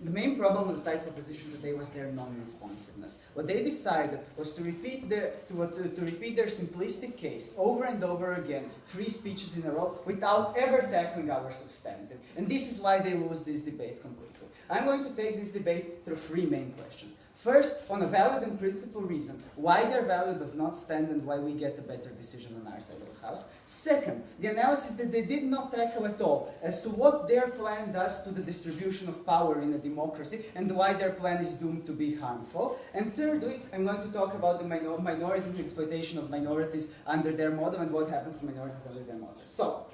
The main problem with the side proposition today was their non-responsiveness. What they decided was to repeat their simplistic case over and over again, 3 speeches in a row, without ever tackling our substantive. And this is why they lose this debate completely. I'm going to take this debate through 3 main questions. First, on a valid and principled reason, why their value does not stand and why we get a better decision on our side of the house. Second, the analysis that they did not tackle at all as to what their plan does to the distribution of power in a democracy and why their plan is doomed to be harmful. And thirdly, I'm going to talk about the minorities and exploitation of minorities under their model and what happens to minorities under their model. So,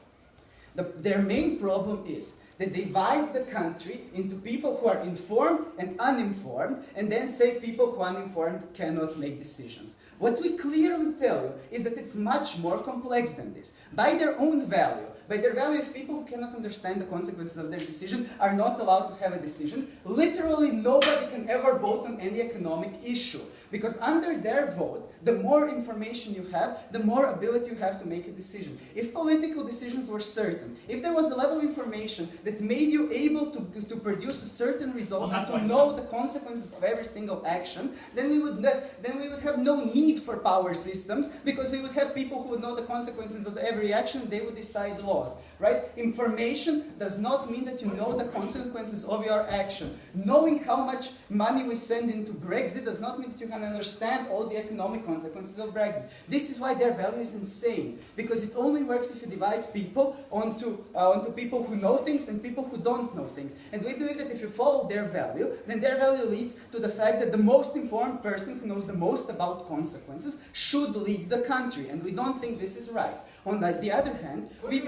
their main problem is they divide the country into people who are informed and uninformed, and then say people who are uninformed cannot make decisions. What we clearly tell you is that it's much more complex than this. By their own value, by their value, if people who cannot understand the consequences of their decision are not allowed to have a decision, literally nobody can ever vote on any economic issue. Because under their vote, the more information you have, the more ability you have to make a decision. If political decisions were certain, if there was a level of information that made you able to produce a certain result and to know the consequences of every single action, then we would have no need for power systems, because we would have people who would know the consequences of every action, they would decide laws. Right? Information does not mean that you know the consequences of your action. Knowing how much money we send into Brexit does not mean that you can understand all the economic consequences of Brexit. This is why their value is insane, because it only works if you divide people onto people who know things and people who don't know things. And we believe that if you follow their value, then their value leads to the fact that the most informed person who knows the most about consequences should lead the country. And we don't think this is right. On the other hand, we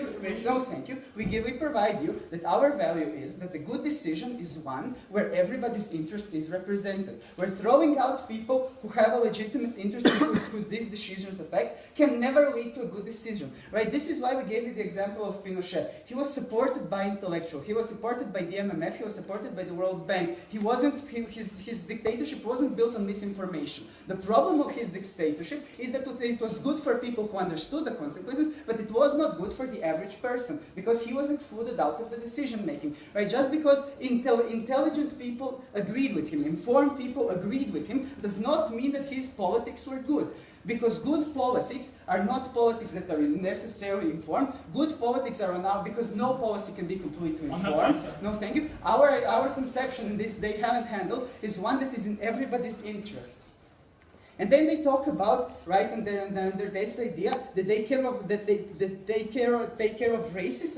provide you that our value is that a good decision is one where everybody's interest is represented. We're throwing out people who have a legitimate interest in whose these decisions affect can never lead to a good decision. Right? This is why we gave you the example of Pinochet. He was supported by intellectuals. He was supported by the MMF. He was supported by the World Bank. His dictatorship wasn't built on misinformation. The problem of his dictatorship is that it was good for people who understood the consequences, but it was not good for the average person, because he was excluded out of the decision making. Right? Just because intelligent people agreed with him, informed people agreed with him, does not mean that his politics were good. Because good politics are not politics that are necessarily informed. Good politics are now, because no policy can be completely informed. No, thank you. Our conception in this they haven't handled is one that is in everybody's interests. And then they talk about, right, under this idea that they take care of racists,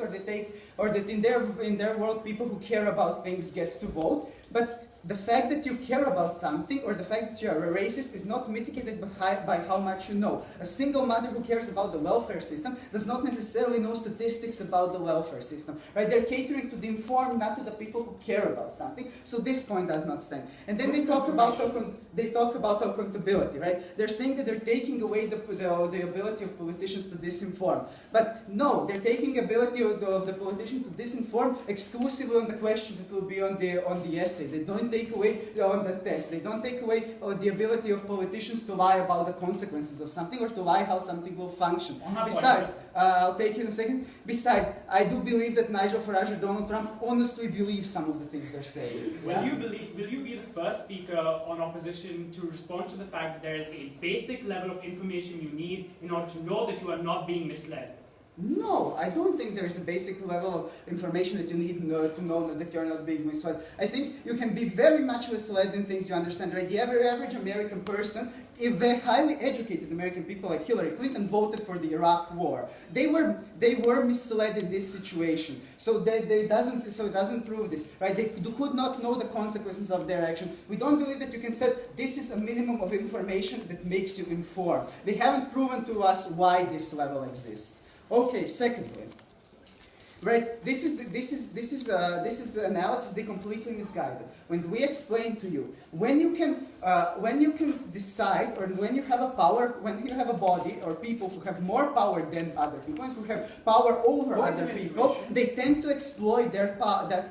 or that in their world people who care about things get to vote. But the fact that you care about something, or the fact that you are a racist, is not mitigated by how much you know. A single mother who cares about the welfare system does not necessarily know statistics about the welfare system. Right? They're catering to the informed, not to the people who care about something. So this point does not stand. And then they talk about accountability. Right? They're saying that they're taking away the ability of politicians to disinform. But no, they're taking ability of the politician to disinform exclusively on the question that will be on the essay. They don't take away on the test. They don't take away the ability of politicians to lie about the consequences of something, or to lie how something will function. Besides, I'll take you in a second. Besides, I do believe that Nigel Farage or Donald Trump honestly believe some of the things they're saying. Will you be the first speaker on opposition to respond to the fact that there is a basic level of information you need in order to know that you are not being misled? No, I don't think there's a basic level of information that you need to know that you're not being misled. I think you can be very much misled in things you understand. Right? The average American person, if they're highly educated American people like Hillary Clinton voted for the Iraq War, they were misled in this situation. So it doesn't prove this. Right? They could not know the consequences of their action. We don't believe that you can say this is a minimum of information that makes you informed. They haven't proven to us why this level exists. Okay, secondly, right, this is analysis they completely misguided. When we explain to you, when you can decide, or when you have a power, when you have a body or people who have more power than other people, and who have power over other people, they tend to exploit that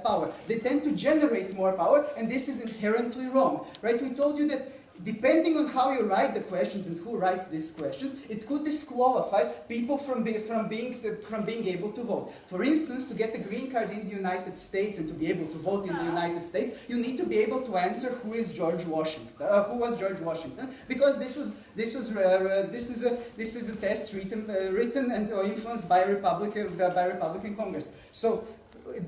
power. They tend to generate more power, and this is inherently wrong. Right? We told you that depending on how you write the questions and who writes these questions, it could disqualify people from being able to vote. For instance, to get a green card in the United States and to be able to vote in the United States, you need to be able to answer who is George Washington, who was George Washington, because this is a test written and influenced by Republican Congress. So,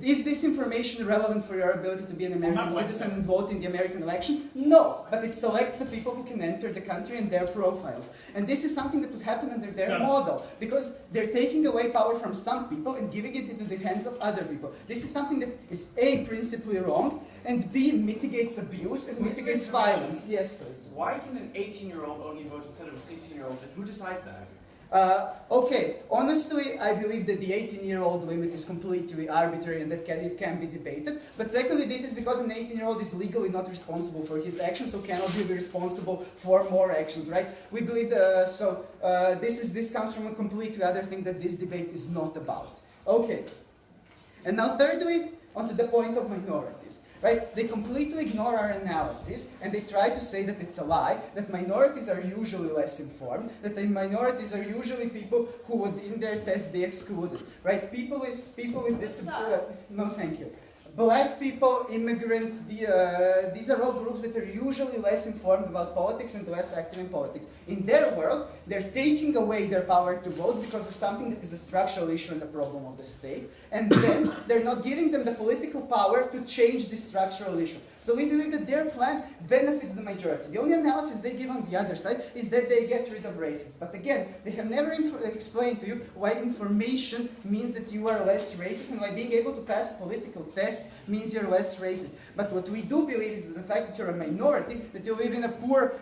is this information relevant for your ability to be an American citizen and vote in the American election? No, but it selects the people who can enter the country and their profiles. And this is something that would happen under their model, because they're taking away power from some people and giving it into the hands of other people. This is something that is A, principally wrong, and B, mitigates abuse and mitigates violence. Yes, please. Why can an 18-year-old only vote instead of a 16-year-old, and who decides that? Okay, honestly, I believe that the 18-year-old limit is completely arbitrary and that it can be debated. But secondly, this is because an 18-year-old is legally not responsible for his actions, so cannot be responsible for more actions, right? We believe this comes from a completely other thing that this debate is not about. Okay, and now thirdly, onto the point of minorities. Right? They completely ignore our analysis and they try to say that it's a lie, that minorities are usually less informed, that the minorities are usually people who would in their test be excluded. Right? People with disabilities. No, thank you. Black people, immigrants, these are all groups that are usually less informed about politics and less active in politics. In their world, they're taking away their power to vote because of something that is a structural issue and a problem of the state, and then they're not giving them the political power to change this structural issue. So we believe that their plan benefits the majority. The only analysis they give on the other side is that they get rid of racists. But again, they have never explained to you why information means that you are less racist and why being able to pass political tests means you're less racist. But what we do believe is that the fact that you're a minority, that you live in a poor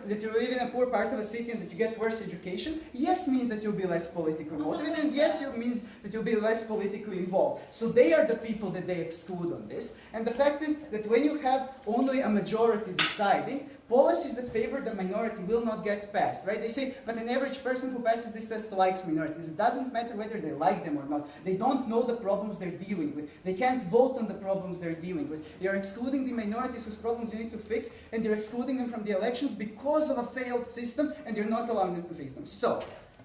part of a city and that you get worse education, yes, means that you'll be less politically motivated, and yes, it means that you'll be less politically involved. So they are the people that they exclude on this. And the fact is that when you have only a majority deciding, policies that favor the minority will not get passed, right? They say, but an average person who passes this test likes minorities. It doesn't matter whether they like them or not. They don't know the problems they're dealing with. They can't vote on the problems they're dealing with. You're excluding the minorities whose problems you need to fix, and you're excluding them from the elections because of a failed system, and you're not allowing them to fix them. So,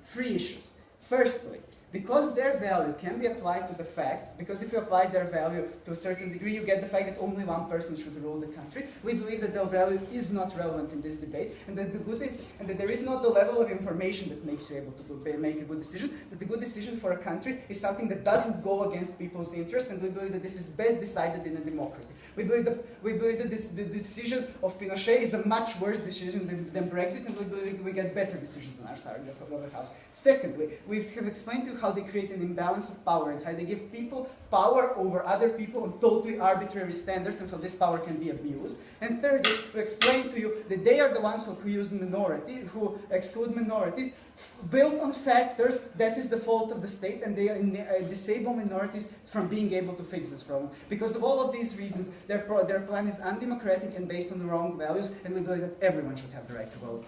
3 issues. Firstly, because their value can be applied to the fact, because if you apply their value to a certain degree, you get the fact that only one person should rule the country. We believe that their value is not relevant in this debate, and that there is not the level of information that makes you able to make a good decision. That the good decision for a country is something that doesn't go against people's interests, and we believe that this is best decided in a democracy. We believe that the decision of Pinochet is a much worse decision than Brexit, and we believe we get better decisions on our side of the house. Secondly, we have explained to you how they create an imbalance of power and how they give people power over other people on totally arbitrary standards and how this power can be abused. And thirdly, we explain to you that they are the ones who who exclude minorities, built on factors that is the fault of the state, and they disable minorities from being able to fix this problem. Because of all of these reasons, their plan is undemocratic and based on the wrong values, and we believe that everyone should have the right to vote.